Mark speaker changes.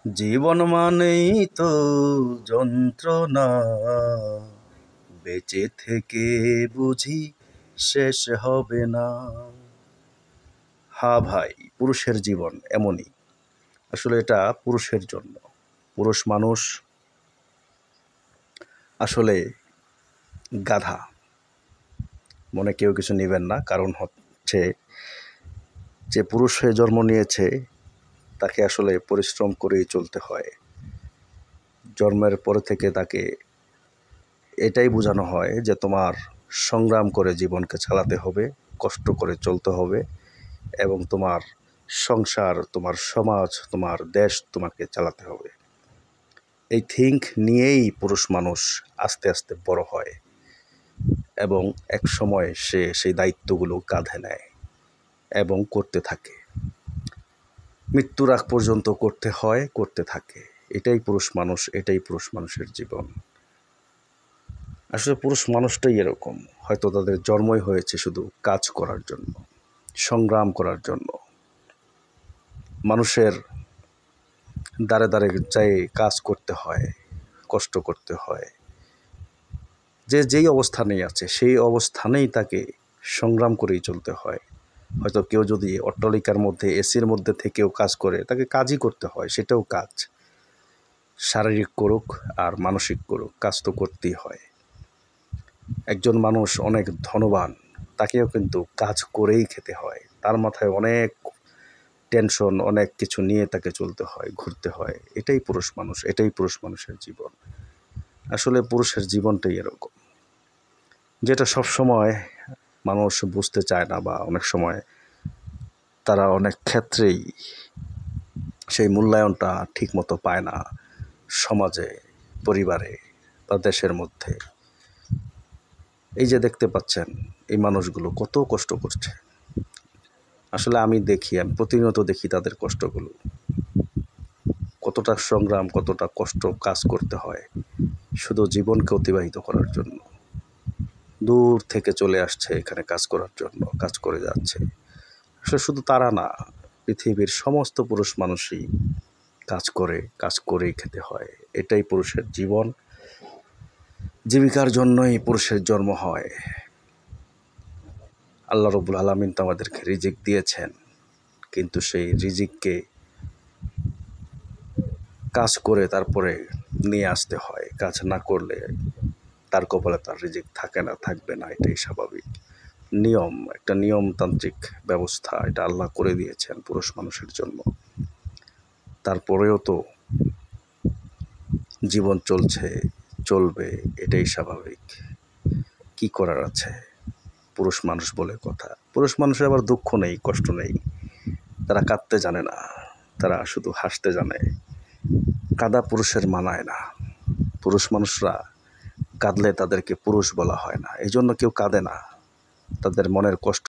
Speaker 1: জীবন মানেই তো যন্ত্রণা, বেঁচে থেকে বুঝি শেষ হবে না। হ্যাঁ ভাই, পুরুষের জীবন এমনই। আসলে এটা পুরুষের জন্য। পুরুষ মানুষ আসলে গাধা, মনে কেউ কিছু নেবেন না। কারণ হচ্ছে যে পুরুষ হয়ে জন্ম নিয়েছে তাকে আসলে পরিশ্রম করেই চলতে হয়। জন্মের পরে থেকে তাকে এটাই বোঝানো হয় যে তোমার সংগ্রাম করে জীবনকে চালাতে হবে, কষ্ট করে চলতে হবে এবং তোমার সংসার, তোমার সমাজ, তোমার দেশ তোমাকে চালাতে হবে। এই থিঙ্ক নিয়েই পুরুষ মানুষ আস্তে আস্তে বড় হয় এবং এক সময় সে সেই দায়িত্বগুলো কাঁধে নেয় এবং করতে থাকে। মৃত্যুর আগ পর্যন্ত করতে হয়, করতে থাকে। এটাই পুরুষ মানুষ, এটাই পুরুষ মানুষের জীবন। আসলে পুরুষ মানুষটাই এরকম। হয়তো তাদের জন্মই হয়েছে শুধু কাজ করার জন্য, সংগ্রাম করার জন্য। মানুষের দ্বারে দ্বারে যাই কাজ করতে হয়, কষ্ট করতে হয়। যে যেই অবস্থানেই আছে সেই অবস্থানেই তাকে সংগ্রাম করেই চলতে হয়। হয়তো কেউ যদি অট্টালিকার মধ্যে এসির মধ্যে থেকেও কাজ করে, তাকে কাজই করতে হয়, সেটাও কাজ। শারীরিক করুক আর মানসিক করুক, কাজ তো করতেই হয়। একজন মানুষ অনেক ধনবান, তাকেও কিন্তু কাজ করেই খেতে হয়। তার মাথায় অনেক টেনশন, অনেক কিছু নিয়ে তাকে চলতে হয়, ঘুরতে হয়। এটাই পুরুষ মানুষ, এটাই পুরুষ মানুষের জীবন। আসলে পুরুষের জীবনটাই এরকম, যেটা সবসময় মানুষ বুঝতে চায় না, বা অনেক সময় তারা অনেক ক্ষেত্রেই সেই মূল্যায়নটা ঠিকমতো পায় না সমাজে, পরিবারে বা দেশের মধ্যে। এই যে দেখতে পাচ্ছেন এই মানুষগুলো কত কষ্ট করছে। আসলে আমি প্রতিনিয়ত দেখি তাদের কষ্টগুলো, কতটা সংগ্রাম, কতটা কষ্ট কাজ করতে হয় শুধু জীবনকে অতিবাহিত করার জন্য। দূর থেকে চলে আসছে এখানে কাজ করার জন্য, কাজ করে যাচ্ছে। আসলে শুধু তারা না, পৃথিবীর সমস্ত পুরুষ মানুষই কাজ করে, কাজ করেই খেতে হয়। এটাই পুরুষের জীবন। জীবিকার জন্যই পুরুষের জন্ম হয়। আল্লাহ রাব্বুল আলামিন তো আমাদেরকে রিজিক দিয়েছেন, কিন্তু সেই রিজিককে কাজ করে তারপরে নিয়ে আসতে হয়। কাজ না করলে তার কপালে তার রিজিক থাকে না, থাকবে না। এটাই স্বাভাবিক নিয়ম, একটা নিয়মতান্ত্রিক ব্যবস্থা এটা আল্লাহ করে দিয়েছেন পুরুষ মানুষের জন্য। তারপরেও তো জীবন চলছে, চলবে, এটাই স্বাভাবিক। কি করার আছে? পুরুষ মানুষ বলে কথা। পুরুষ মানুষের আবার দুঃখ নেই, কষ্ট নেই। তারা কাঁদতে জানে না, তারা শুধু হাসতে জানে। কাঁদা পুরুষের মানায় না। পুরুষ মানুষরা কাঁদলে তাদেরকে পুরুষ বলা হয় না, এই জন্য কেউ কাঁদে না। তাদের মনের কষ্ট